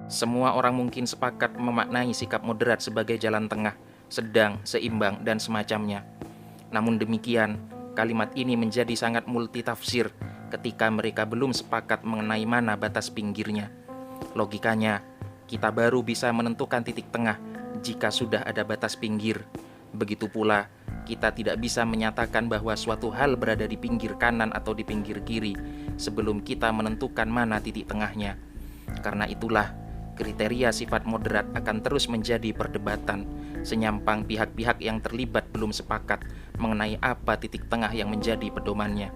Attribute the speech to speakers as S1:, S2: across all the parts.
S1: Semua orang mungkin sepakat memaknai sikap moderat sebagai jalan tengah, sedang, seimbang, dan semacamnya. Namun demikian, kalimat ini menjadi sangat multitafsir ketika mereka belum sepakat mengenai mana batas pinggirnya. Logikanya, kita baru bisa menentukan titik tengah jika sudah ada batas pinggir. Begitu pula, kita tidak bisa menyatakan bahwa suatu hal berada di pinggir kanan atau di pinggir kiri sebelum kita menentukan mana titik tengahnya. Karena itulah, kriteria sifat moderat akan terus menjadi perdebatan, senyampang pihak-pihak yang terlibat belum sepakat mengenai apa titik tengah yang menjadi pedomannya.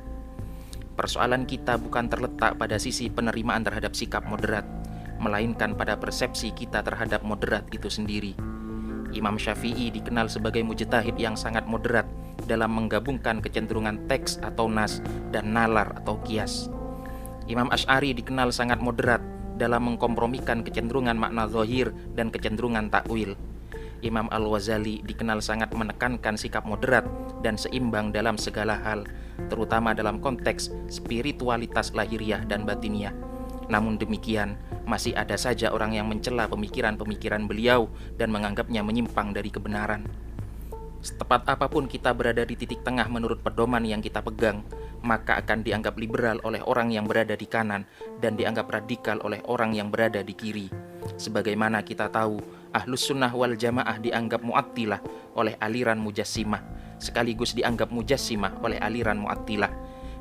S1: Persoalan kita bukan terletak pada sisi penerimaan terhadap sikap moderat, melainkan pada persepsi kita terhadap moderat itu sendiri. Imam Syafi'i dikenal sebagai mujtahid yang sangat moderat dalam menggabungkan kecenderungan teks atau nas dan nalar atau kias. Imam Asy'ari dikenal sangat moderat dalam mengkompromikan kecenderungan makna zahir dan kecenderungan takwil. Imam Al-Ghazali dikenal sangat menekankan sikap moderat dan seimbang dalam segala hal, terutama dalam konteks spiritualitas lahiriah dan batiniah. Namun demikian, masih ada saja orang yang mencela pemikiran-pemikiran beliau dan menganggapnya menyimpang dari kebenaran. Setepat apapun kita berada di titik tengah menurut pedoman yang kita pegang, maka akan dianggap liberal oleh orang yang berada di kanan dan dianggap radikal oleh orang yang berada di kiri. Sebagaimana kita tahu, Ahlus Sunnah wal Jamaah dianggap Mu'attilah oleh aliran Mujassimah, sekaligus dianggap Mujassimah oleh aliran Mu'attilah,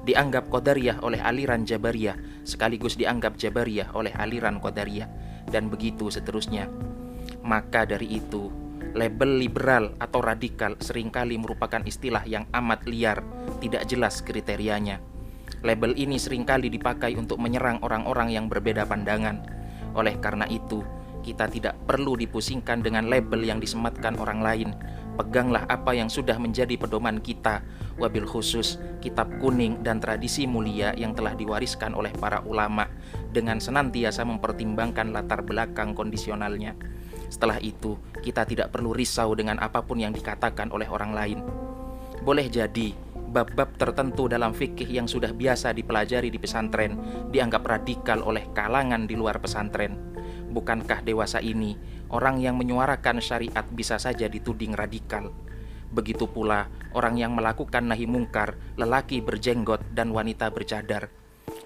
S1: dianggap Qadariyah oleh aliran Jabariyah, sekaligus dianggap Jabariyah oleh aliran Qadariyah, dan begitu seterusnya. Maka dari itu, label liberal atau radikal seringkali merupakan istilah yang amat liar, tidak jelas kriterianya. Label ini seringkali dipakai untuk menyerang orang-orang yang berbeda pandangan. Oleh karena itu, kita tidak perlu dipusingkan dengan label yang disematkan orang lain. Peganglah apa yang sudah menjadi pedoman kita, wabil khusus kitab kuning dan tradisi mulia yang telah diwariskan oleh para ulama, dengan senantiasa mempertimbangkan latar belakang kondisionalnya. Setelah itu, kita tidak perlu risau dengan apapun yang dikatakan oleh orang lain. Boleh jadi, bab-bab tertentu dalam fikih yang sudah biasa dipelajari di pesantren dianggap radikal oleh kalangan di luar pesantren. Bukankah dewasa ini, orang yang menyuarakan syariat bisa saja dituding radikal? Begitu pula, orang yang melakukan nahi mungkar, lelaki berjenggot dan wanita bercadar.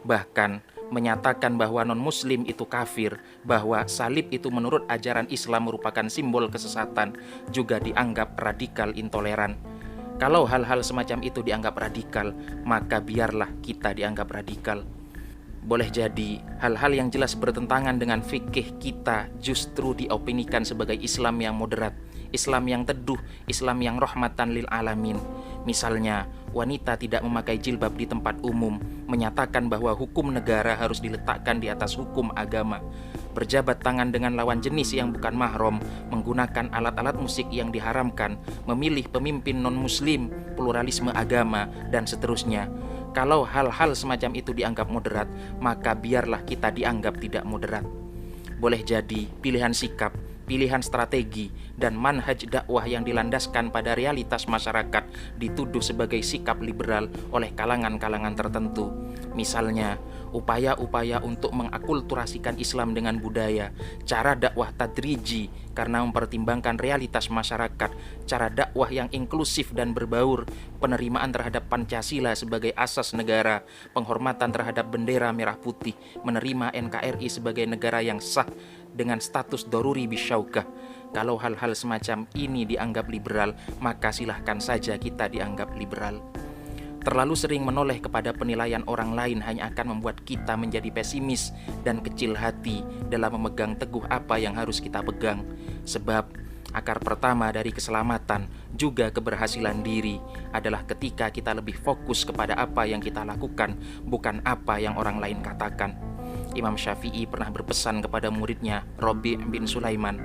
S1: Bahkan, menyatakan bahwa non-muslim itu kafir, bahwa salib itu menurut ajaran Islam merupakan simbol kesesatan, juga dianggap radikal intoleran. Kalau hal-hal semacam itu dianggap radikal, maka biarlah kita dianggap radikal. Boleh jadi, hal-hal yang jelas bertentangan dengan fikih kita justru diopinikan sebagai Islam yang moderat, Islam yang teduh, Islam yang rahmatan lil alamin. Misalnya, wanita tidak memakai jilbab di tempat umum, menyatakan bahwa hukum negara harus diletakkan di atas hukum agama. Berjabat tangan dengan lawan jenis yang bukan mahram, menggunakan alat-alat musik yang diharamkan, memilih pemimpin non-muslim, pluralisme agama, dan seterusnya. Kalau hal-hal semacam itu dianggap moderat, maka biarlah kita dianggap tidak moderat. Boleh jadi pilihan sikap, pilihan strategi, dan manhaj dakwah yang dilandaskan pada realitas masyarakat dituduh sebagai sikap liberal oleh kalangan-kalangan tertentu. Misalnya, upaya-upaya untuk mengakulturasikan Islam dengan budaya, cara dakwah tadriji karena mempertimbangkan realitas masyarakat, cara dakwah yang inklusif dan berbaur, penerimaan terhadap Pancasila sebagai asas negara, penghormatan terhadap bendera merah putih, menerima NKRI sebagai negara yang sah dengan status doruri bisyaukah. Kalau hal-hal semacam ini dianggap liberal, maka silahkan saja kita dianggap liberal. Terlalu sering menoleh kepada penilaian orang lain hanya akan membuat kita menjadi pesimis dan kecil hati dalam memegang teguh apa yang harus kita pegang. Sebab akar pertama dari keselamatan juga keberhasilan diri adalah ketika kita lebih fokus kepada apa yang kita lakukan, bukan apa yang orang lain katakan. Imam Syafi'i pernah berpesan kepada muridnya, Rabi' bin Sulaiman,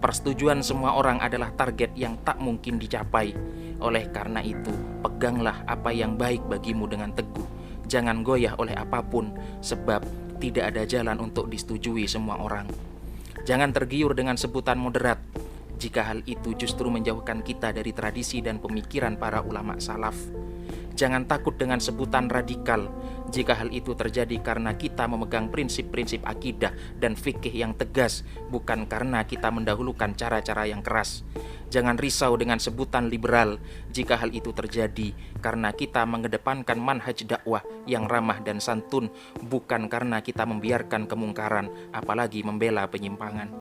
S1: persetujuan semua orang adalah target yang tak mungkin dicapai. Oleh karena itu, peganglah apa yang baik bagimu dengan teguh. Jangan goyah oleh apapun, sebab tidak ada jalan untuk disetujui semua orang. Jangan tergiur dengan sebutan moderat, jika hal itu justru menjauhkan kita dari tradisi dan pemikiran para ulama salaf. Jangan takut dengan sebutan radikal jika hal itu terjadi karena kita memegang prinsip-prinsip akidah dan fikih yang tegas, bukan karena kita mendahulukan cara-cara yang keras. Jangan risau dengan sebutan liberal jika hal itu terjadi karena kita mengedepankan manhaj dakwah yang ramah dan santun, bukan karena kita membiarkan kemungkaran apalagi membela penyimpangan.